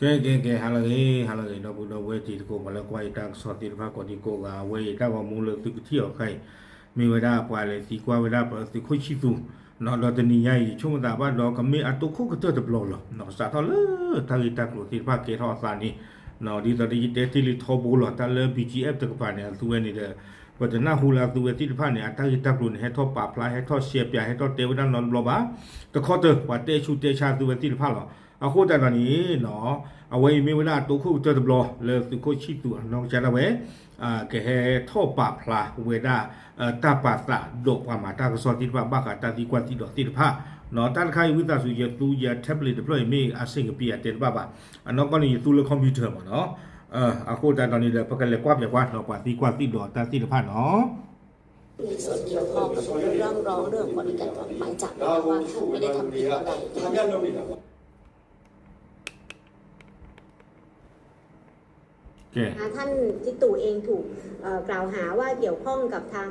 ke halage no bu no we ti ko mala kwai ta so ti ba ko ti ko ga we ta ko mu le ti ti o kai mi we da pa le ti kwa we da pa ti khu chi tu no lo te ni ya yi chu da ba lo ka mi a to khu ko te de blo lo no sa tho le ta ri ta ko ti ba ke tho sa ni no di ta di te ti li tho bu lo ta le BGF ตะกปาเนี่ยtu we ni deปัจนาฮูลาตัวที่ผ่านเนี่ยถ้าที่ตักรุนให้ทอปาพลายให้ทอเสียบใหญ่ให้ทอเตวด้านนอนบลอบาตะข้อเตอว่าเตชูเตชาตัวที่ผ่านหรอเอาโคตรตอนนี้เนาะเอาไว้มีเวลาตัวคู่เตอร์บลอเลยตัวโคชิตัวน้องจะเอาไว้แกให้ทอปาพลาเวด้าตาปาสะดอกความมาตากระสอบที่ว่าบ้ากัตาที่กวนที่ดอกที่ผ่าเนาะตั้งค่ายวิทยาสุยตัวยาแท็บเล็ตเพื่อมีอาศัยกับปียเต็นบ้าอันนั้นก็นี่ตัวคอมพิวเตอร์มาเนาะเอาโคตรตอนนี้เดี๋ยวประกันเลยกว่าแบบว่าเนาะกว่าที่ดอกตาที่ผ่าเนาะมีส่วนเกี่ยวข้องกับเรื่องร้องเรื่องของการออกหมายจับนะคะว่าไม่ได้ทำผิดอะไรท่านทิตู่เองถูกกล่าวหาว่าเกี่ยวข้องกับทาง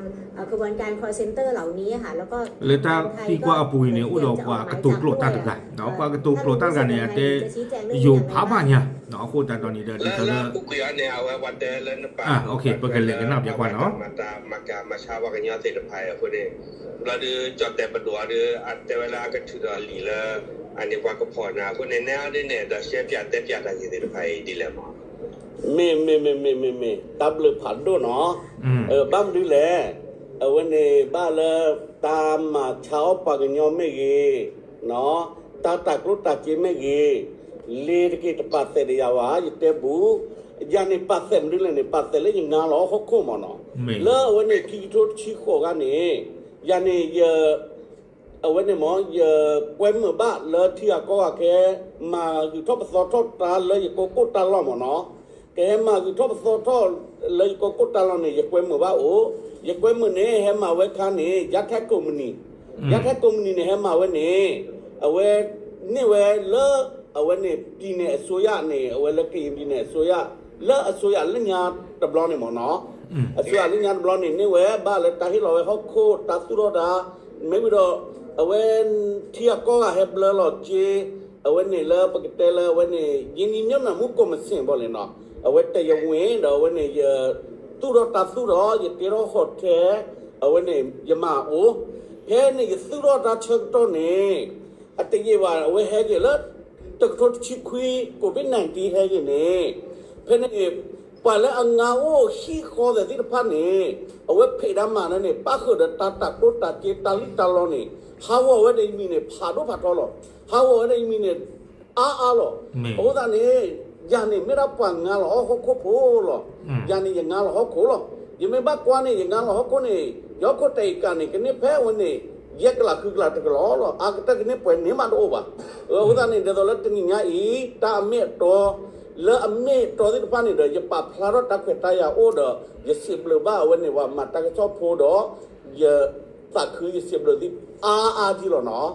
กระบวนการ call center เหล่านี้ค่ะแล้วก็เลยถ้าที่กว่าปุยเนี่ยอุดมกว่ากระตุกโกรธตั้งกันเนาะกว่ากระตุกโกรธตั้งกันเนี่ยแต่อยู่พาบ้านเนี่ยเนาะโคตรตอนนี้เดี๋ยวจะเลิกโอเคเปิดกันเลยกันนับอย่างว่าเนาะมาชาวว่ากันยอดเศรษฐภัยคนนี้เราดูจอบแต่ประดัวดูอันแต่เวลากันชุดหลีละอันนี้ว่าก็พอนะคนในแนวนี้เนี่ยแต่เชฟยาเต็มยาทางเศรษฐภัยดีแล้วมั้งไม่ตับเลยผัดด้วยเนาะบ้ามดีแหละวันนี้บ้านเลยตามมาเช้าปากยอมไม่กี่เนาะตักรถตักจีไม่กี่เลี้ยกิตปัสเสดียาวะยิ่งเตบูยานี่ปัสเสมดีเลยนี่ปัสเสเลยยิ่งงานหล่อเขาโค้งมาเนาะแล้ววันนี้ที่ทุกชิโคกันนี่ยานี่วันนี้หมอกวนมือบ้านเลยที่ก็แค่มาคือทบสอบทบตาเลยก็กูตาล้อมเนาะแกมาคือทบสอบทบเลยก็กูตาล้อมนี่กวนมือบ้าโอ้ยกวนมือนี่ให้มาไว้ข้างนี้ยัดแท้กุมนี่นี่ให้มาไว้นี่เอาไว้นี่ไว้เลิกเอาไว้นี่ปีเนี่ยสุยะนี่เอาไว้เลิกปีเนี่ยสุยะเลิกสุยะเล่นยาตะบลอนนี่หมอเนาะสุยะเล่นยาตะบลอนนี่ไว้บ้านเลยตาที่เราไว้เขาโคตาสุโรดาไม่มีดอกเอาไว้ที่ก็ให้เบลอหลอดจีเอาไว้นี่เลยปกติเลยเอาไว้นี่ยินดีเนี่ยนะมุกก็มันเสียงบ่เลยเนาะเอาไว้แต่ยังเว้นเอาไว้นี่ตู้รถตัดตู้รถอย่าตีรถหดแค่เอาไว้นี่อย่ามาโอ้แค่นี่ตู้รถตัดเชิงต้นนี่อัตยี่ว่าเอาไว้ให้กี่แล้วตึกรถชิคุยกูเป็นหนังตีให้กี่นี่เพื่อนนี่ไปแล้วอังเงาโอ้ขี้คอแต่ที่พันนี่เอาไว้เพดามานั่นนี่ป้าคือเดินตัดรถตัดจีตาลิตาลอนี่Hawa wada imine phado phatolo hawa wada imine lo oda ne jani mera panga lo hokko pholo jani yanga lo hokko lo yeme ba kwa ne yanga lo hokko ne yokko tai ka ne kene phe wone yekla khukla taklo lo agta kene pwe ne ma do ba oda ne de lo tni nya I ta me to le ame to ti pa ne de ye pa phlaro ta kheta ya oda ye sip le ba wone wa ma ta ka cho pho do yeตักคือเสียบเลยที่ที่เราเนาะ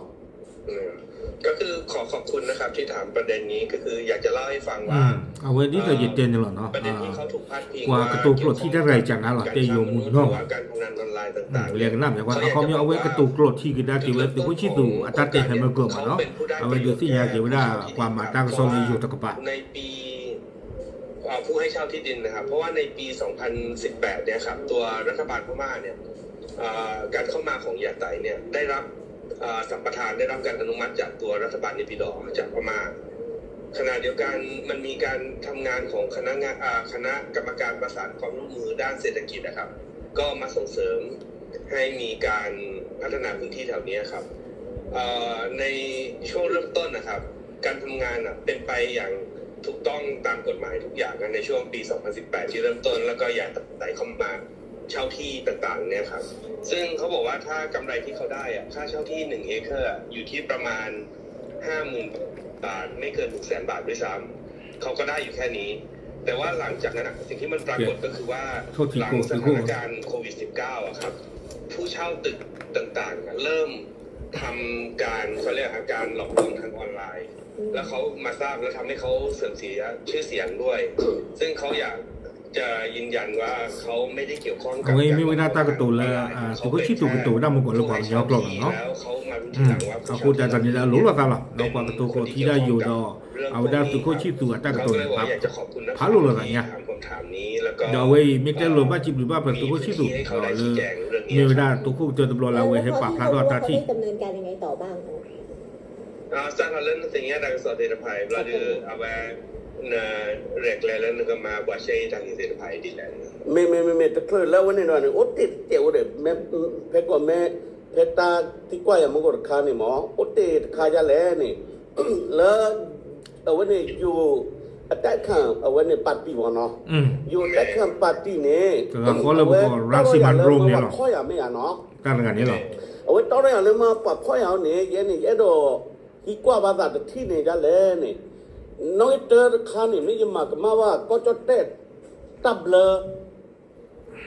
ก็คือขอบคุณนะครับที่ถามประเด็นนี้ก็คืออยากจะเล่าให้ฟังว่าเอาไว้ที่เราจะเตือนหรอเนาะประเด็นที่เขาถูกพาดพิงว่ากระตุกโกรธที่ได้ไรจากนั้นหรอเตยโยมุนเนาะการพนันออนไลน์ต่างๆเรียกกันน้ำอย่างว่าเขามีเอาไว้กระตุกโกรธที่คือได้ที่ว่าตัวผู้ชี้ตู่อัตราเตะให้มันเกิดมาเนาะเอาไว้ดูที่ยาเกี่ยวได้ความมาตั้งโซนอยู่ตะกบะในปีผู้ให้เช่าที่ดินนะครับเพราะว่าในปี 2018 เนี่ยครับตัวรัฐบาลพม่าเนี่ยการเข้ามาของยาไตเนี่ยได้รับสัมปทานได้รับการอนุมัติจากตัวรัฐบาลนิปิดอจากพม่าขณะเดียวกันมันมีการทำงานของคณะกรรมการประสานความร่วมมือด้านเศรษฐกิจนะครับก็มาส่งเสริมให้มีการพัฒนาพื้นที่แถวนี้ครับในช่วงเริ่มต้นนะครับการทำงานเป็นไปอย่างถูกต้องตามกฎหมายทุกอย่างในช่วงปี 2018 ที่เริ่มต้นแล้วก็ยาไตเข้ามาเช่าที่ต่างๆเนี่ยครับซึ่งเขาบอกว่าถ้ากำไรที่เขาได้ค่าเช่าที่1 เอเคอร์อยู่ที่ประมาณ 50,000 บาทไม่เกิน 100,000 บาทด้วยซ้ำเขาก็ได้อยู่แค่นี้แต่ว่าหลังจากนั้นสิ่งที่มันปรากฏก็คือว่าหลังสถานการณ์โควิด -19 ครับผู้เช่าตึกต่างๆเริ่มทำการเขาเรียกการหลอกลวงทางออนไลน์แล้วเขามาทราบแล้วทำให้เขาเสื่อมเสียชื่อเสียงด้วยซึ่งเขาอยากจะยืนยันว่าเขาไม่ได้เกี่ยวข้องกับไม่ไม่น่าตากระตุนแล้วตัวก็ชี้ตัวกระตุนได้มาก่อนหรือเปล่ายอกหรอกเนาะแล้วเขามารู้ทีหลังว่าเขาพูดแต่ตอนนี้แล้วรู้แล้วกันหรอเรากว่ากระตุนที่ได้อยู่ดอ เรื่อง เอาได้สุโขชิสุตากระ เขา ตุ ก็ น เลยบอก ครับ อยากจะขอบคุณนัก พาลุเลยอย่างเงี้ย ถามคำถามนี้แล้วก็ เดี๋ยวเว้ยไม่ได้รวมว่าจิบหรือว่าเป็นสุโขชิสุ ให้เขาได้ เล ชี้ ย แจงเรื่องนี้ มีเวลาตัวคู่เจอตำรวจเราเว้ยให้ปากพระก็ตาที่ เขาได้ดำเนินการยังไงต่อบ้าง Sa kalian tinggal dari suatu tempat, berada apa regler negara ma buat saya dari tempat di lain. ไม่ตะเคลื่อนแล้ววันนี้หน่อยโอ๊ตติดเจ๋วเด็แม่เพชรก็แม่เพชรตาที่กว่าอย่างมันก็คานี่หมอโอ๊ตติดคาจะแล้วนี่แล้วเอาวันนี้อยู่แต่ข้างเอาวันนี้ปาร์ตี้วะเนาะอยู่แต่ข้างปาร์ตี้นี่ ก็ขอเลยบอกรังสิมันโรมเนี่ยหรอ ข้ออย่างไม่อ่ะเนาะ การงานนี้หรอ เอาไว้ตอนนี้เลยมาปรับข้ออย่างนี้ยันนี่ยันโดที่กว่าภาษาที่นี่จะแล้วนี่น้อยเจอคานี่ไม่ยมากมาว่าก็จะเตะตับเลย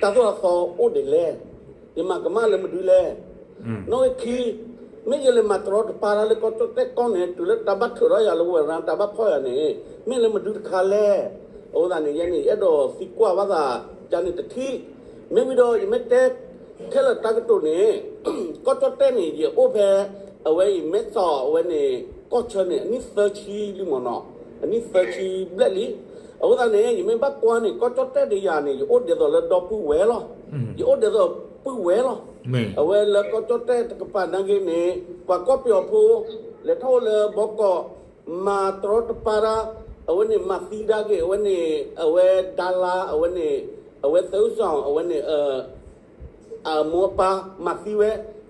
ตาตัวฟอโอเดเล่ยมากมาเลยมาดูแลน้อยคีไม่ยเลยมาตรอดปาราเลยก็จะเตะก้อนเนี่ยตุลตาบัดเถอะอย่าลูกว่าตาบัดพ่ออย่างนี้ไม่เลยมาดูคาเล่โอ้ตอนนี้ยันนี่ยันโดที่กว่าภาษาจันนี่ตะที่ไม่วิดอยังไม่เตะแค่ละตากตัวนี้ก็จะเต้นนี่เดี๋ยวโอเพเอาไว้เม็ดซอเอาไว้นี่ก็เชิญเนี่ยนี่เซอร์ชีลิมอนออันนี้เซอร์ชีเบลลี่เอาตอนนี้ยังไม่บักกว่านี่ก็จะเต้นเดียนี่โอ้เดี๋ยวเราดอปูเวลโอ้เดี๋ยวเราปูเวลเอาไว้แล้วก็จะเต้นตะปานังกินี่กว่าก็เปียวพูแล้วเท่าเลยบอกก็มาตรอดปาราเอาไว้นี่มาซีดาเกเอาไว้นี่เอาไว้ดาลาเอาไว้นี่เอาไว้เซลซองเอาไว้นี่มัวปามาซีเว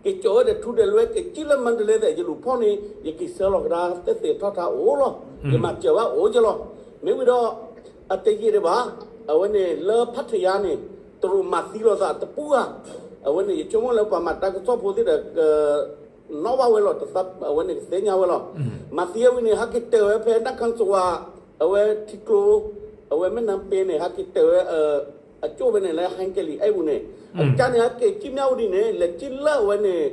que chỗ để thu được cái chỉ là mình để để lũ phong này cái sơ lọc ra cái thao thao ố lo cái mặt chờ ố cho lo nếu bây giờ ở đây gì đấy bà ở bên này lơ phát hiện này từ mặt xí lo ra từ bùa ở bên này chúng nó vào mặt ta cái shop thì được nó vào cái lo từ sắp ở bên này sẽ nhau lo mặt xí ở bên này hắc cái tờ ở bên đắc khăn xòa ở bên thịt lô ở bên nam bên này hắc cái tờ ở chỗ bên này là hành cái gì ấy bên này cha này cái chim nhau đi này là chim lỡ bên này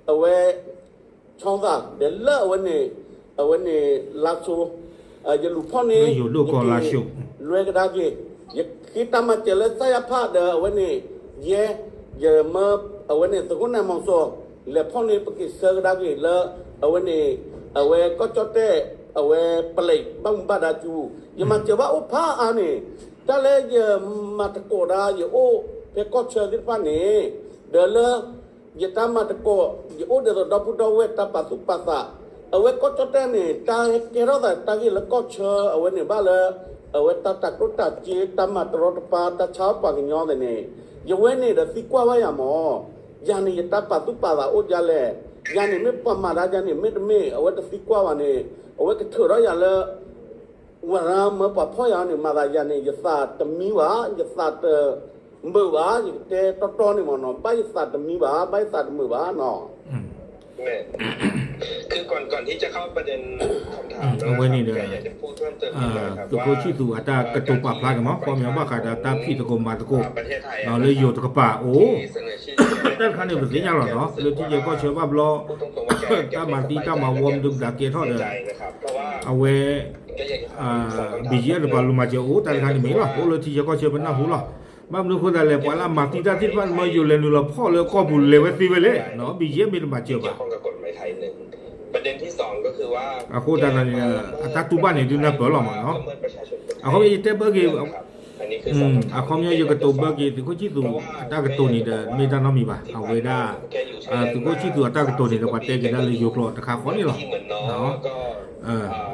ở bên trong ra để lỡ bên này lá số ở giờ lục phong nàyอยู่ลูกก็ลาชิว rồi cái đó gì kita mà chơi lên saya phát được ở bên này giờ mà ở bên này tôi có nằm mong số là phong này cái sơ đó gì lỡ ở bên này ở bên có cho tê ở bên plei băng ba đá chú giờ mà chơi vào phá anh này ta lấy giờ mà ta cổ ra giờ ô cái có chơi đến pha này đỡ lỡ giờ ta mà ta cổ giờ ô đỡ đọc bút đâu ta bắt sụp bắt sa ở bên có cho tên này ta cái đó là ta cái là có chơi ở bên này ba lỡ ở bên ta đặt ta chỉ ta mà ta rót pa ta cháo pa cái nhau này giờ bên này là tí qua vậy mà giờ này ta bắt sụp bắt sa ô giờ lẹ giờ này mấy pa mà ra giờ này mấy ở bên ta tí qua vậy này ở bên cái thửa đó giờ lỡว่าเราเมื่อปะพ่อยานี่มาได้ยานี่จะสาดมีวะจะสาดมือวะจะเตะต้นนี่มันเนาะใบสาดมีวะใบสาดมือวะเนาะแม่คือก่อนที่จะเข้าประเด็นคำถามนะอยากจะพูดเพิ่มเติมอีกนะครับว่าสุโขชิสุอาตากระตุปะพลากันมั้งพอมีว่าขาดตาพี่ตะโกมาตะโก ประเทศไทย เราเลยอยู่ตะกปะโอ้ เสนอชื่อ แต่คันนี้เป็นสิ่งอย่างหรอเนาะเลยที่จะก็เชื่อว่ารอถ้ามาที่ถ้ามาวอมดึงดาเกทอดเลย นะครับเพราะว่า เอาไว้บีเจหรือเปล่าลุมาเจโอ้แต่คันนี้ไม่หรอกโอ้เลยที่จะก็เชื่อเป็นหน้าหูหรอกบ้านนึกคนแต่เลยพอละมาที่ถ้าที่บ้านมาอยู่เลยนูเราพ่อเลยก็บุญเลยไว้ตีไปเลยเนาะบีเจไม่ได้มาเจอป่ะ ประเด็นที่2ก็คือว่าอะโคตรนั่นเนี่ยตาตุบ้านเนี่ยดูน่าเบื่อหรอกมั้งเนาะอะเขาไม่ได้เบอร์กี้อันนี้คืออะเขาไม่อยู่กับตัวเบอร์กี้ตัวที่ตัวตากับตัวนี่เด้อไม่ได้น้องมีป่ะเอาไว้ได้ตัวที่ตัวตากับตัวนี่เราปัดเตะกันได้เลยอยู่กลอดตะขาขอนี่หรอเนาะ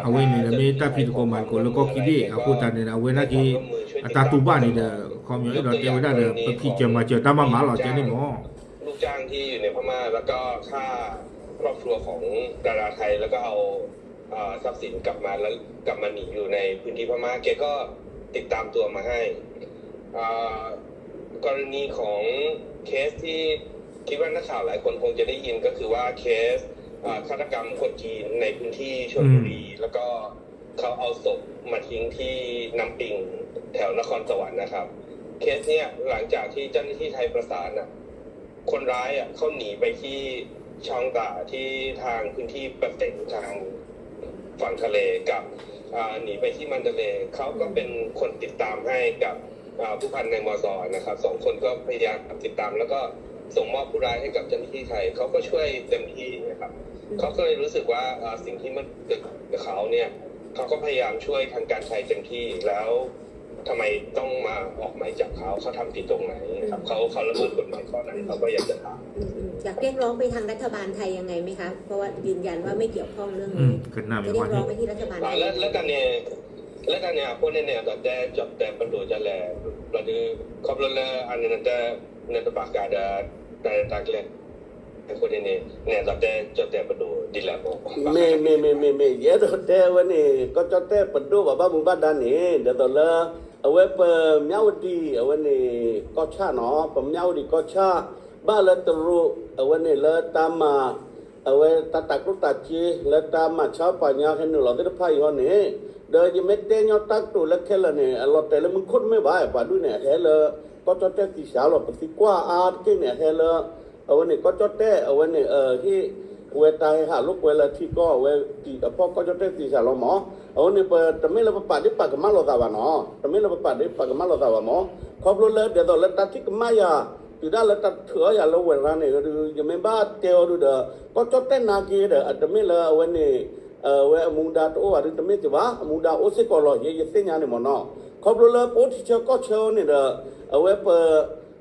เอาไว้นี่ไม่ตาพี่ตะโกมันก็แล้วก็คิดดิอะโคตรเนี่ยเอาไว้น่าที่ตาตุบ้านนี่เด้อเขาไม่ได้เราเตะไว้ได้เด้อพี่เจอมาเจอตามาหมาหรอเจอนี่หมอลูกจ้างที่อยู่ในพม่าแล้วก็ค่าครอบครัวของดาราไทยแล้วก็เอาทรัพย์สินกลับมาแล้วกลับมาหนีอยู่ในพื้นที่พม่าแกก็ติดตามตัวมาให้กรณีของเคสที่คิดว่านักข่าวหลายคนคงจะได้ยินก็คือว่าเคสฆาตกรรมคนจีนในพื้นที่ชลบุรีแล้วก็เขาเอาศพมาทิ้งที่น้ำปิงแถวนครสวรรค์นะครับเคสเนี้ยหลังจากที่เจ้าหน้าที่ไทยประสานคนร้ายเขาหนีไปที่ช่องตาที่ทางพื้นที่ปะเต็งทางฝั่งทะเลกับหนีไปที่มันทะเลเขาก็เป็นคนติดตามให้กับผู้พันในมสนะครับ2คนก็พยายามติดตามแล้วก็ส่งมอบผู้ร้ายให้กับเจ้าหน้าที่ไทยเขาก็ช่วยเต็มที่นะครับเขาก็เลยรู้สึกว่าสิ่งที่มันเกิดกับเขาเนี่ย เขาก็พยายามช่วยทางการไทยเต็มที่แล้วทำไมต้องมาออกหมายจับเขาทำผิดตรงไหนครับเขาละเมิดกฎหมายข้อไหนเขาก็อยากจะถามอยากเรียกร้องไปทางรัฐบาลไทยยังไงไหมคะเพราะว่ายืนยันว่าไม่เกี่ยวข้องเรื่องนี้จะเรียกร้องไปที่รัฐบาลไทยแล้วกันเนี่ยพวกนี้เนี่ยแต่จับแต่ประโยชน์จะแหล่เราดูครอบครัวอันนี้นั่นตบากาดาแต่ตากเลยคนนี้เนี่ยแต่ประโยชน์ดีแล้วไม่เยอะแต่วันนี้ก็จับแต่ประโยชน์บ้าบุบ้าด้านนี้เดี๋ยวต่อเลยเอาไว้เปิดเมียวดีเอาไว้นี่ก็ชาเนาะผมเมียวดีก็ชาบ้านละตรูเอาไว้นี่เลยตามมาเอาไว้ตักรุตัดจีเลยตามมาชาวปัญญาเห็นหนูเราได้พายคนนี้เดี๋ยวจะไม่เต้นยอตักตัวเล็กแค่ละเนี่ยเราแต่ละมึงคนไม่บ้าป่ะดูเนี่ยแค่ละก็จับแต่ที่สาวเราปฏิกว่าอาร์ตเนี่ยแค่ละเอาไว้นี่ก็จับแต่เอาไว้นี่ที่เวทายหาลูกเวลาที่ก็เวทีพ่อก็จับแต่ที่สาวเราหมอเอาเนี่ยเปิดแต่ไม่เราปฏิปักกับมาเราตาวะเนาะแต่ไม่เราปฏิปักกับมาเราตาวะหมอครอบครัวเลยเดี๋ยวต่อเลยตัดที่กับมายาอยู่ด้านละตัดเถื่ออย่าเราเวลาเนี่ยก็ดูยังไม่บ้าเตียวดูเด้อก็จับแต่นากีเด้อแต่ไม่เลยเอาไว้นี่เวมุงดาโอ้อะไรแต่ไม่จีวะมุงดาโอสิกอลอยเยสิญาเนี่ยมันเนาะครอบครัวเลยโอ้ที่เชื่อก็เชื่อเนี่ยเด้อเอาไว้เปิด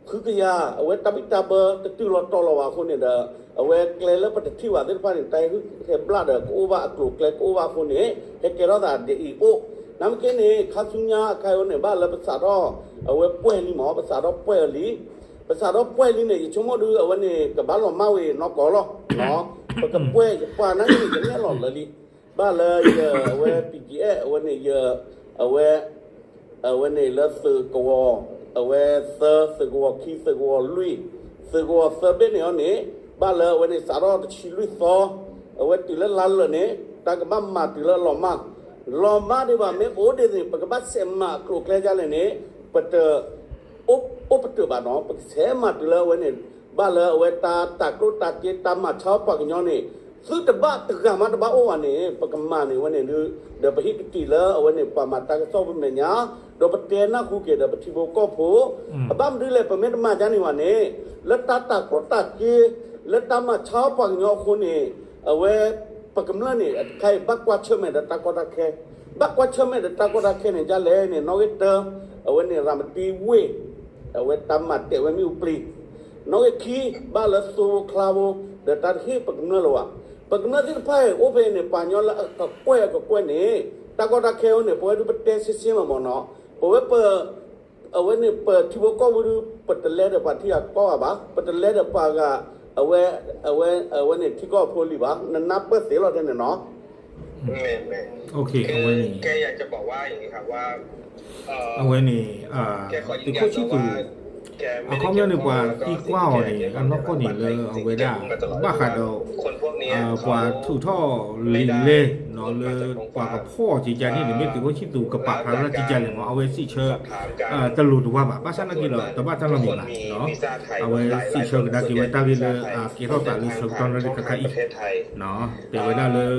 คือกยาเอาไว้ตับอิตาเบอร์ติดรถตลอดว่าคนเนี่ยเด้อเอาไว้เกลือแล้วปฏิทินว่าที่ผ่านไปคือเห็บลาเด้อกูว่ากูเกลือกูว่าคนนี้เห็ดเกลือได้เดี๋ยวอีกโอ้น้ำเกลือเนี่ยข้าสุญญาใครวันเนี่ยบ้านเราภาษาเราเอาไว้ป่วยลิหมอภาษาเราป่วยลิภาษาเราป่วยลิเนี่ยชั่วโมงดูเอาไว้เนี่ยกับบ้านเราเมาเองนอกก่อหรอเนาะเพราะกับป่วยป่วยนั่นนี่จะเนี่ยหล่อเลยบ้านเลยเอาไว้ปีเอ๋เอาไว้เนี่ยเอาไว้เนี่ยเลือดสื่อกวเอาไว้สื่อกวขี้สื่อกวลุยสื่อกวเสเบเนี่ยเนี่ยบ้านเลยเอาไว้เนี่ยสารพัดชิลุยซอเอาไว้ตีละลันเลยเนี่ยตากบ้ามาตีละหล่อมาดีว่าไม่โอ้เดี๋ยวนี้ปกบ้านเสมาครูเคลียร์เลยเนี่ยปัตอุปตุบ้านน้องปักเสมาตีละไว้เนี่ยบ้านเลยเอาไว้ตากรูตาเจตามาชาวปากย้อนเนี่ยซื้อตะบ้าตึกมาตะบ้าโอ้วันนี้ปกมาเนี่ยวันนี้เดี๋ยวไปฮิตตีละเอาไว้เนี่ยปามาตากระสอบเป็นเนี่ยเดี๋ยวไปเตะหน้าคู่เกเดี๋ยวไปที่โบก็ผูบ้านดีเลยไปไม่ได้มาจานี่วันนี้แล้วตากรูตาเจแล้วตามาชาวปากย้อนคนนี้เอาไว้ปกมาเนี่ยใครบักว่าเชื่อไหมเดี๋ยวตากรูตาแค่บักว่าเชื่อไหมเดี๋ยวตากรูตาแค่เนี่ยจะเล่เนี่ยน้องเตอเอาไว้เนี่ยรำตีเว้เอาไว้ตามาเตะไว้มีอุปริน้องขี้บ้านละสูคลาวเดี๋ยวตาขี้ปกมาละวะปกติที่พ่ายโอเปเนี่ยปัญญาละก็กล้วยเนี่ยตากอตาเขียวเนี่ยพอดูเป็นเตสิซิมาหมอเนาะพอเปิดเอาไว้เนี่ยเปิดที่ว่าก็ดูเปิดเล่เดี๋ยวปะที่ก็บ้าเปิดเล่เดี๋ยวปะก็เอาไว้เนี่ยที่ก็พอลีบ้านั่นนับเปิดเสียเราเนี่ยเนาะโอเคเอาไว้นี่แกอยากจะบอกว่าอย่างนี้ครับว่าเอาไว้นี่แกขอยืนยันว่าเขาเนี่ยดีกว่าที่กว้างเนี่ยอันนั้นก็นี่เลยเอาไว้ได้บ้าขาดคนพวกนี้กว่าถูท่อลินเล่เนาะเลยกว่ากับพ่อจีจานี่ไม่ถือว่าชิดูกับปากแล้วจีจาเนี่ยเอาไว้สิเชื่อตลุดว่าแบบบ้านนั้นกี่หรอแต่บ้านนั้นเรามีเนาะเอาไว้สิเชื่อกันได้กี่ไว้ตาวิเลยกี่เท่าตาลิสตอนนั้นก็ใครอีกเนาะเดี๋ยวไว้ได้เลย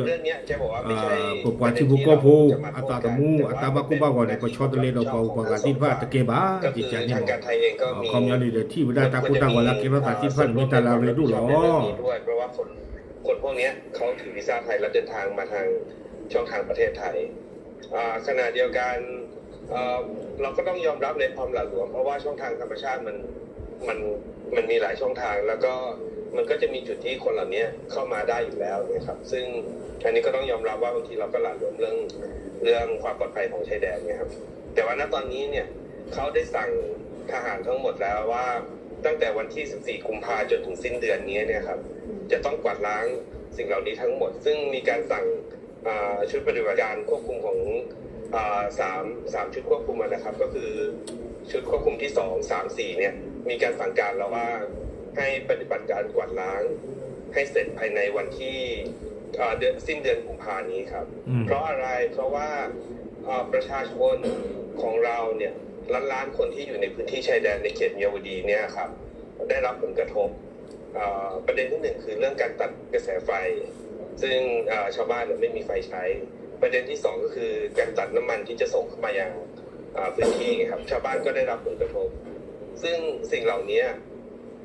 ปกว่าที่บุกก็พูอัตตาตมูอัตตาบักกุบ้าก่อนเนี่ยก็ช็อตเลยเราก็ปกติว่าตะเก็บบ้าจีจานี่คอมยานีเดที่วิดาตาพูดต่างวันละกี่ภาษาที่พันมีตาลาเรดูหรอด้วยเพราะว่าคนพวกนี้เขาถือวีซ่าไทยแล้วเดินทางมาทางช่องทางประเทศไทยขณะเดียวกันเราก็ต้องยอมรับในความหละหลวมเพราะว่าช่องทางธรรมชาติมันมีหลายช่องทางแล้วก็มันก็จะมีจุดที่คนเหล่านี้เข้ามาได้อยู่แล้วนะครับซึ่งอันนี้ก็ต้องยอมรับว่าบางทีเราก็หละหลวมเรื่องความปลอดภัยของชายแดนนะครับแต่ว่าณตอนนี้เนี่ยเขาได้สั่งทหารทั้งหมดแล้วว่าตั้งแต่วันที่14กุมภาพันธ์จนถึงสิ้นเดือนนี้เนี่ยครับจะต้องกวาดล้างสิ่งเหล่านี้ทั้งหมดซึ่งมีการสั่งชุดปฏิบัติการควบคุมของ3ชุดควบคุมนะครับก็คือชุดควบคุมที่2 3 4เนี่ยมีการสั่งการแล้วว่าให้ปฏิบัติการกวาดล้างให้เสร็จภายในวันที่สิ้นเดือนกุมภาพันธ์นี้ครับเพราะอะไรเพราะว่าประชาชนของเราเนี่ยล้านคนที่อยู่ในพื้นที่ชายแดนในเขตเมียวดีเนี่ยครับได้รับผลกระทบประเด็นที่1คือเรื่องการตัดกระแสไฟซึ่งชาวบ้านไม่มีไฟใช้ประเด็นที่2ก็คือการตัดน้ำมันที่จะส่งเข้ามายังพื้นที่ครับชาวบ้านก็ได้รับผลกระทบซึ่งสิ่งเหล่านี้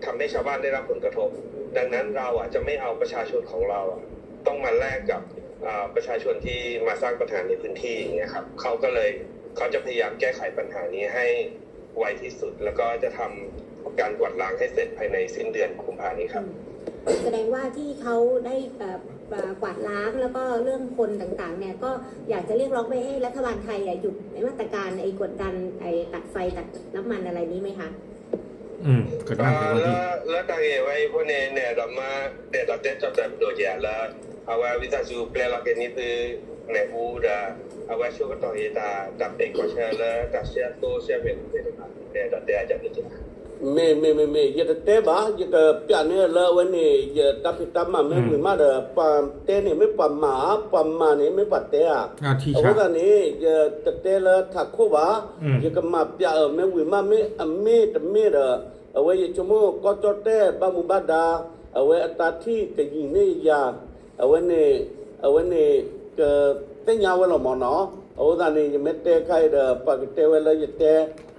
ทำให้ชาวบ้านได้รับผลกระทบดังนั้นเราจะไม่เอาประชาชนของเราต้องมาแลกกับ ประชาชนที่มาสร้างปัญหาในพื้นที่อย่างเงี้ยครับเขาจะพยายามแก้ไขปัญหานี้ให้ไวที่สุดแล้วก็จะทำการกวาดล้างให้เสร็จภายในสิ้นเดือนกุมภาพันธ์นี้ครับแสดงว่าที่เขาได้กวาดล้างแล้วก็เรื่องคนต่างๆเนี่ยก็อยากจะเรียกร้องไปให้รัฐบาลไทยหยุดมาตรการกดดันตัดไฟตัดน้ำมันอะไรนี้ไหมคะก็ได้แต่ว่าที่แล้วต่างไว้พวกเนี่ยเรามาเดี๋ยวเราจะจับแต่โดยแย่แล้วเอาไว้วิจารณ์จูเปลี่ยนหลักนี้คือในอูดาเอาไว้ช่วยกันต่อเหตุดับเด็กก็เชื่อแล้วตัดเชื่อโตเชื่อเป็นเดี๋ยวเราจะจับได้me ya te ba ya ka pya ne la wa ni ya ta pi ta ma me mi ma da pa te ni me pa ma ni me pa te a ho da ni ya te la tha kho ba ya ka ma pya me wi ma me te me da awe ya chomo ko to te ba mu ba da awe ata thi ke yin ne ya awe ne ke te nya wa lo mo no ho da ni me te khai da pa te wa la ya te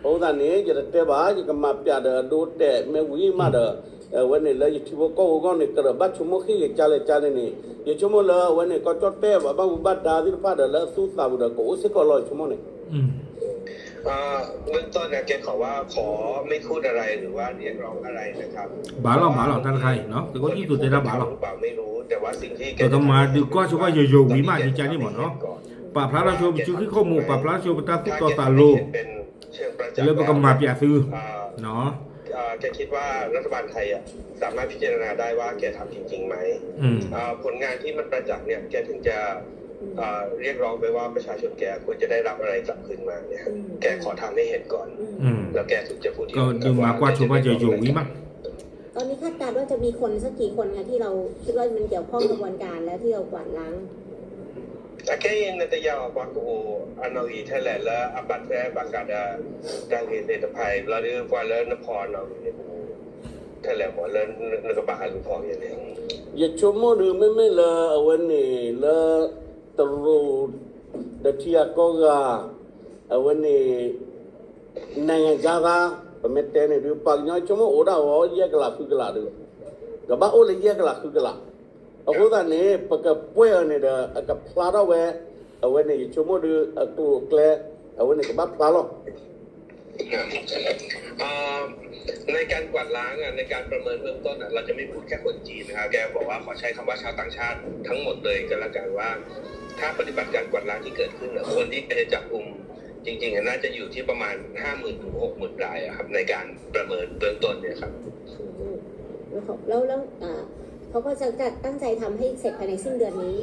โอ้ตอนนี้จะเตะบ้าจะมาเปียดดูเตะไม่วิ่งมาเด้อวันนี้เลยที่ว่าก็เนี่ยกระบะชั่วโมงขี้จะเลยนี่ยังชั่วโมงเลยวันนี้ก็จอดเตะบ้างบ้านดาที่พาเด้อแล้วสู้สาวเด้อก็อุตส่าห์ก็รอชั่วโมงนี่เบื้องต้นเนี่ยแกขอว่าขอไม่พูดอะไรหรือว่าเรียกร้องอะไรนะครับบ้าหรอท่านใครเนาะแต่ก็ที่สุดจะได้บ้าหรอไม่รู้แต่ว่าสิ่งที่แกจะมาดูก็ชัวร์จะโยวิมาที่ใจนี่หมดเนาะป่าพระราชโชื่อขึ้นข้อมูลป่าพระราชโชว์ตาตุต่อตาโลเรื่องประกำมาเปียซื้อเนาะแกคิดว่ารัฐบาลไทยสามารถพิจารณาได้ว่าแกทำจริงๆไหมผลงานที่มันประจักษ์เนี่ยแกถึงจะเรียกร้องไปว่าประชาชนแกควรจะได้รับอะไรกลับคืนมาเนี่ยแกขอทำให้เห็นก่อนแล้วแกถึงจะพูดก็ดูมากว่าชัวร์จะอยู่วิมั้งตอนนี้คาดการณ์ว่าจะมีคนสักกี่คนคะที่เราคิดว่ามันเกี่ยวข้องกระบวนการและที่เรากวาดล้างAkhirnya nanti jawab aku anori telela abatre bakada dari depan lalu pada nepon anori telela pada negara bahal nepon ini. Ya cuma dulu memang awan ni terus detia koga awan ni nanya jaga pemeten ni pagnya cuma orang ia kelak tu, gabah orang ia kelak. Aku tadi pakai poin ni dah agak pelara we, awan ni cuma tu aku klek awan ni kebab pelaro. ในการกวาดล้างในการประเมินเบื้องต้นเราจะไม่พูดแค่คนจีนนะครับแกบอกว่าขอใช้คำว่าชาวต่างชาติทั้งหมดเลยกันละกันว่าถ้าปฏิบัติการกวาดล้างที่เกิดขึ้นคนที่จะจับกุมจริงๆน่าจะอยู่ที่ประมาณ 50,000 ถึง 60,000 รายครับในการประเมินเบื้องต้นเนี่ยครับแล้วเขาก็จะตั้งใจทำให้เสร็จภายในสิ้นเดือนนี้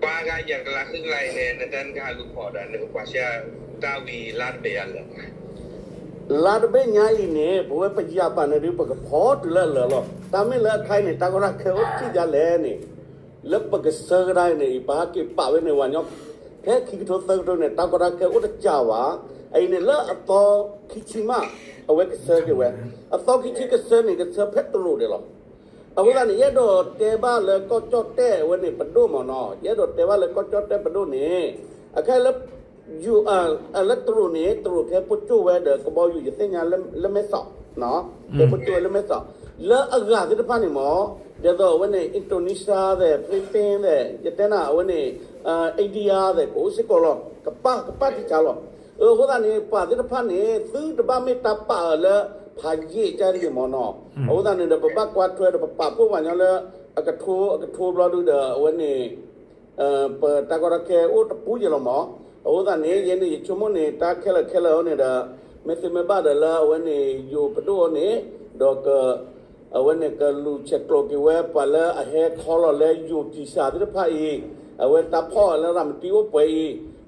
ว่าการอย่างละครึ่งไรเนี่ยในด้านการลุกพอดันในกว่าเชื่อดาวีลาดเบียร์เลยลาดเบียร์ยังเนี่ยเพราะว่าปัจจัยปันนี้ปกพอดเลยหรอแต่ไม่เลิกใครเนี่ยตากรักเขาที่จะเล่นนี่แล้วปกเสกได้เนี่ยป้าเก็บป่าไว้ในวันยกแค่คิดทศตัวเนี่ยตากรักเขาจะจ้าวะไอ้เนี่ยเลิกต่อคิดชิมาเอาไว้เสกไว้ต่อคิดชิก็เสกนี่ก็เสกเพชรตัวเดียวเอาว่านี่ยโดดเตะบ้านเลยก็จอดเตะวันนี้ปัดดูหมอนอยโดดเตะบ้านเลยก็จอดเตะปัดดูนี่แค่แล้วอยู่แล้วตัวนี้ตัวแค่ปุ๊บจู่ไว้เด็กก็บอกอยู่อย่างเงี้ยแล้วไม่สอบเนาะแต่ปุ๊บจู่แล้วไม่สอบแล้วอากาศที่ผ่านนี่หมอเดี๋ยววันนี้อินโดนีเซียเด็กฟิลิปปินส์เด็กจะเต้นวันนี้อินเดียเด็กโอซิโกลอกับป้าที่จ้าหรอว่านี่ป้าที่ผ่านนี่ซื้อแต่บ้านไม่ตับป้าแล้วพายี่ใจที่หมอนอเอาตอนนี้เดี๋ยวป้ากวาดช่วยเดี๋ยวป้าพูดว่าอย่างเลยกระทูเราดูเดี๋ยววันนี้เปิดตากระเกอุตปุยหรอหมอเอาตอนนี้ยันนี่ชั่วโมงนี้ตาเคลื่อนเนี่ยเดี๋ยวไม่ใช่ไม่บ้าเดี๋ยววันนี้อยู่ประตูนี้ดอกวันนี้ก็ลูเช็คโลกิเวปแล้วเฮคอลเลยอยู่ที่สาธิตภาอีวันตาพ่อแล้วรำติ้วไป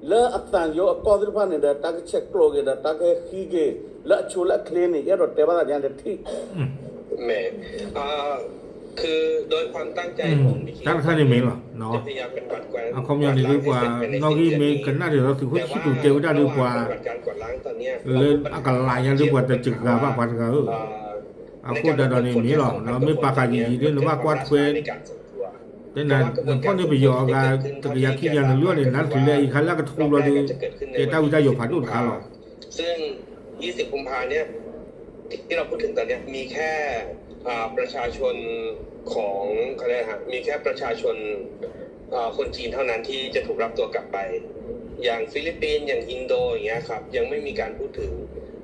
แล้วอัตราโยกอดิภาเนี่ยเดี๋ยวตาเช็คโลกิเดี๋ยวตาขี้เกแล้วชูและคลีนนี่รถเตะบ้านอย่างเด็ดที่แม่คือโดยความตั้งใจผมตั้งใจนี่ไม่หรอเนาะพยายามเป็นกวาดกวาดเอาความยังดีกว่านอกที่มีกันน่าเดี๋ยวเราถือว่าคิดดูเจอได้ดีกว่าการกวาดล้างตอนนี้เลยอากาศลายยังดีกว่าแต่จึกกาว่าพันกันเอาพูดแต่ตอนนี้มีหรอเนาะไม่ปากกาดีๆด้วยหรือว่ากวาดเฟนแต่นั้นมันก็จะไปยอกันตะกี้ขี้ยังเรื่องนี้นั่นคือเลยขั้นแรกก็ทุบเราดูเจ้าวิจัยอยู่ผ่านดูดขาหรอซึ่ง20 กุมภาพันธ์เนี่ยที่เราพูดถึงตอนนี้มีแค่ประชาชนของเขาเรียกมีแค่ประชาชน คนจีนเท่านั้นที่จะถูกรับตัวกลับไป อย่างฟิลิปปินส์อย่างอินโดอย่างเงี้ยครับยังไม่มีการพูดถึง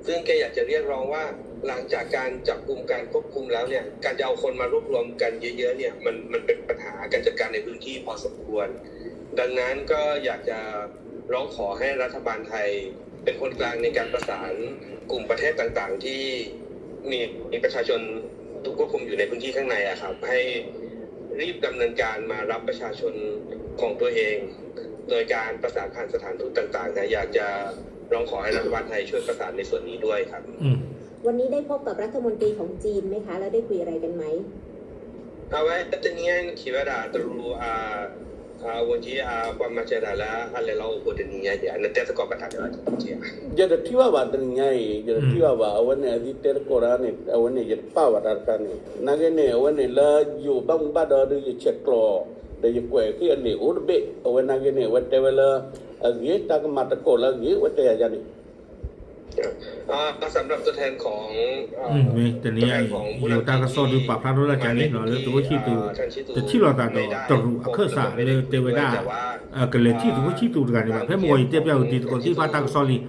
ซึ่งแกอยากจะเรียกร้องว่าหลังจากการจับกุมการควบคุมแล้วเนี่ยการจะเอาคนมารวบรวมกันเยอะๆเนี่ยมันเป็นปัญหาการจัดการในพื้นที่พอสมควร ดังนั้นก็อยากจะร้องขอให้รัฐบาลไทยเป็นคนกลางในการประสานกลุ่มประเทศต่างๆที่มีประชาชนถูกควบคุมอยู่ในพื้นที่ข้างในอะครับให้รีบดำเนินการมารับประชาชนของตัวเอง โดยการประสานผ่านสถานทูตต่างๆนะอยากจะร้องขอให้รัฐบาลไทยช่วยประสานในส่วนนี้ด้วยครับ วันนี้ได้พบกับรัฐมนตรีของจีนไหมคะแล้วได้คุยอะไรกันไหมAwak katanya kira terlalu wajib pemacaran ala lau bodenya aja. Nanti aku kata ada aja. Jadi tiba badan nyai, jadi tiba ba awan ni adi Quran ni awan ni jadi power arkan ni. Nage ni awan ni la yo bang bada du je ceklo, dah je kue ki ni urbe awan nage ni whatever la agi tak mata kola agi whatever aja ni. สำหรับตัวแทนของแต่นี้อยู่ตากระสอบดูปรับพระรถจานี้เนาะแล้วตัวที่ตัวแต่ที่เราตาตรูอักษรเลยเทวดาก็เลยที่ตัวที่ตัวกันแบบให้มวยเทียบยาวตีตัวที่พระตากระสอบนี่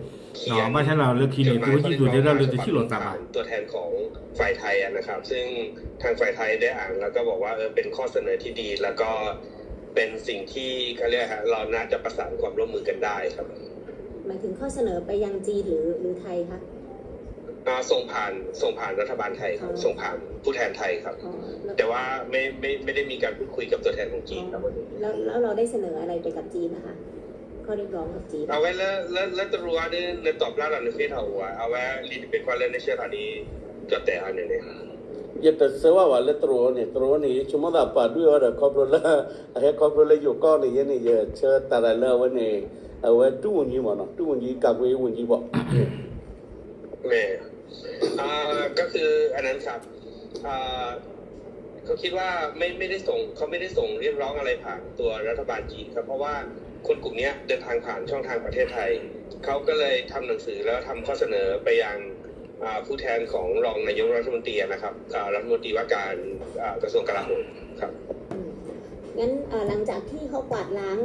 เนาะไม่ใช่เราเลยคีเนี่ยตัวที่ตัวเดียวเลยที่เราตาตัวแทนของฝ่ายไทยนะครับซึ่งทางฝ่ายไทยได้อ่านแล้วก็บอกว่าเป็นข้อเสนอที่ดีแล้วก็เป็นสิ่งที่เขาเรียกเราน่าจะประสานความร่วมมือกันได้ครับหมายถึงข้อเสนอไปยังจีนหรือไทยคะส่งผ่านรัฐบาลไทยครับส่งผ่านผู้แทนไทยครับแต่ว่าไม่ได้มีการพูดคุยกับตัวแทนของจีนครับแล้วเราได้เสนออะไรไปกับจีนนะคะข้อเรียกร้องกับจีนเอาไว้แล้วตัวรัวเนี่ยตอบรับเราในเฟซเอาไว้เอาไว้ลีดเป็นความเล่นในเชื้อฐานนี้จดแต่อันนี้Ya tersewa wala terus ni cuma dapat dua ada korporat akhir korporat yo kau ni ni je cerita la wani awe tu unji mana tu unji kagwe unjiบ่แม่ก็คืออันนั้นครับเขาคิดว่าไม่ได้ส่งเรียกร้องอะไรผ่านตัวรัฐบาลจีนครับเพราะว่าคนกลุ่มนี้เดินทางผ่านช่องทางประเทศไทยเขาก็เลยทำหนังสือแล้วทำข้อเสนอไปยังผู้แทนของรองนายกรัฐมนตรีนะครับรัฐมนตรีว่าการกระทรวงกลาโหมครับงั้นหลังจากที่เขากวาดล้าง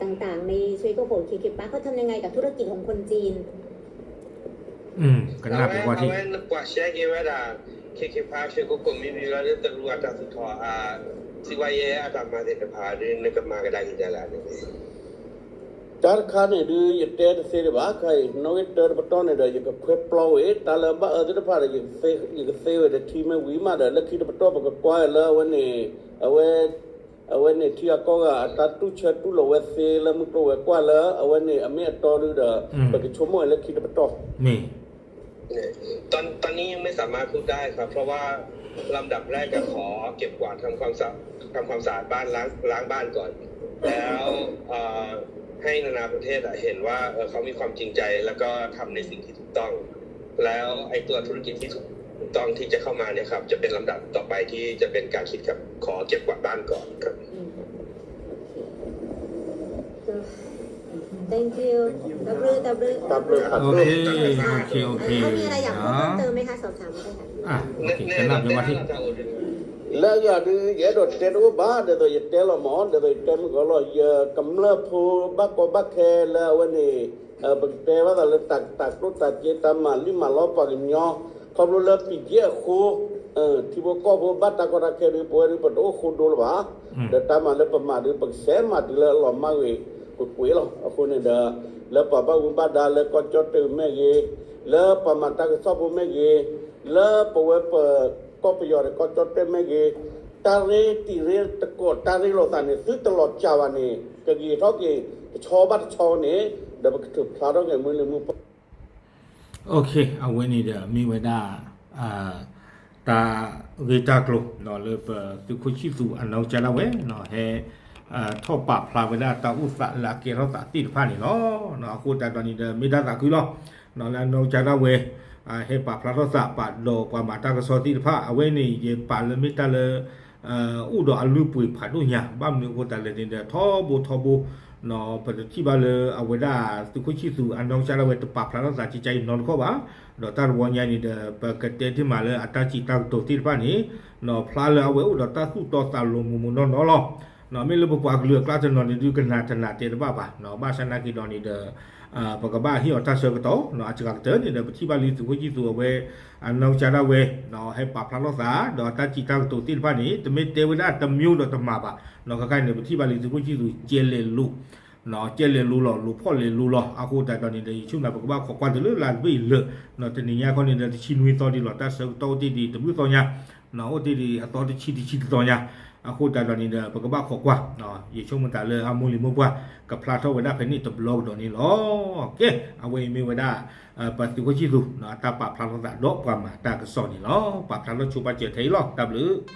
ต่างๆในสวีโกโปเคเคปาเขาทำยังไงกับธุรกิจของคนจีนก็น่าเป็นว่าที่กว่าแชร์เกว่าดาเคเคปาสวีโกโปมีวิลาเดตรูอัตสุทอสิวายอาตมาเดตพาเรนกมากระดากิจลาเนี่ยCarkhane du yeter sere ba khai no yeter batone da yek pheplo e tala ba adir pa da yek se de thime wi ma da lakhi da bato ba kwa la wane awane thia ko ga ta tu che tu lo we se la mu to we kwa la awane ame to du da ba ke chomo lakhi da bato นี่ตอนนี้ยังไม่สามารถพูดได้ครับเพราะว่าลำดับแรกก็ขอเก็บกวาดทำความสะอาดบ้านล้างบ้านก่อนแล้วให้นานาประเทศเห็นว่าเขามีความจริงใจแล้วก็ทำในสิ่งที่ถูกต้องแล้วไอ้ตัวธุรกิจที่ถูกต้องที่จะเข้ามาเนี่ยครับจะเป็นลำดับต่อไปที่จะเป็นการคิดกับขอเก็บกวาดบ้านก่อนครับ Thank you โอเคเขามีอะไรอยากพูดเพิ่มเติมไหมคะสอบถามได้ค่ะโอเคก็น่าเป็นว่าที่แล้วอย่าดูอย่าโดดเตะบ้าเดี๋ยวอย่าเตะละหมอนเดี๋ยวเตะมันก็ลอยกำเริบพูบักก็บักแค่แล้ววันนี้บักเตะว่าแต่ละตักรถตักเจตามาลิมาล้อปากย่อเขารู้แล้วปีเจี๊ยคูที่บอกก็พูบัตตะก็รักแค่ดูป่วยดูปวดโอ้คุณดูหรือเปล่าเดี๋ยวตามมาแล้วประมาทดูปักแสมาดีแล้วหล่อมากเลยกุดปุ๋ยหรอคุณเนี่ยเด้อแล้วป้าบ้าคุณป้าดาแล้วก็จอดตื่นแม่เย่แล้วประมาทตะก็ชอบแม่เย่แล้วป่วยเปิดก็ไปยอดก็จอดเต็มแม่เกตาเรตีเรตะโกตาเรโลตานี่ซื้อตลอดจาวานี่กะกีทอกกีชอบัดชอนี่เดี๋ยวถึงพลาดก็มือโอเคเอาไว้นี่เดี๋ยวมีไว้ได้ตาเวตากลเนาะเลยตุคุชิสุอันเอาจะละเว้เนาะให้ท่อปะพลาเวลาตาอุสะละเกเราตาติดผ่านนี่เนาะคูแต่ตอนนี้เดี๋ยวไม่ได้ตาคือเนาะแล้วเอาจะละเวให้ปะพระทศปะโดกว่ามาตากระสอติพระเอาไว้นี่เยปะเลยมิตาเลยอุดอลูปุยผัดด้วยเนี่ยบ้านมีคนแต่เลยเนี่ยทอบูเนาะปฏิที่บ้านเลยเอาไว้ได้ตุกุชิสุอันน้องชาละเวตปะพระทศจิตใจนอนก็ว่าเนาะตาวันยันนี่เดปกติที่มาเลยอัตจิตตังตัวติพระนี่เนาะพระเลยเอาไว้อุดตาสู้ต่อตาลมุนนอนเนาะ เนาะไม่รู้ว่าเลือกลาจะนอนดูกันนาเตนบ้าป่ะเนาะบ้าชนะกี่ดอนนี่เด้อปกบ้าที่ออกตาเสือกโตเนาะอาจจะกักเตอนี่เด้อที่บาลีสุขจิสุเวอันนองจาราเวเนาะให้ปรับพลังรักษาดอตาจิตาตัวตินบ้านนี้จะไม่เทวดาตะมิวดอตมาป่ะเนาะก็ใกล้เนี่ยที่บาลีสุขจิสุเจเลลูเนาะเจเลลูหล่อลูพ่อเลลูหล่ออากูแต่ตอนนี้ในช่วงนั้นปกบ้าขอความจะเลือกลานไปเลยเนาะแต่นี่ยาคนนี้เด้อชินวิตอดีหล่อตาเสือกโตที่ดีตะมิวตอเนี่ยเนาะที่ดีตอนที่ชิดตอเนี่ยaku dah doni dah pekebak khokwa ye chong menta le amuli mobwa ka plato weda pheni to blog doni lo okay awe me weda pasti ko chi tu na ta pa plato da do pa ma ta ka so ni lo pa plato chu pa che thei lo ta blu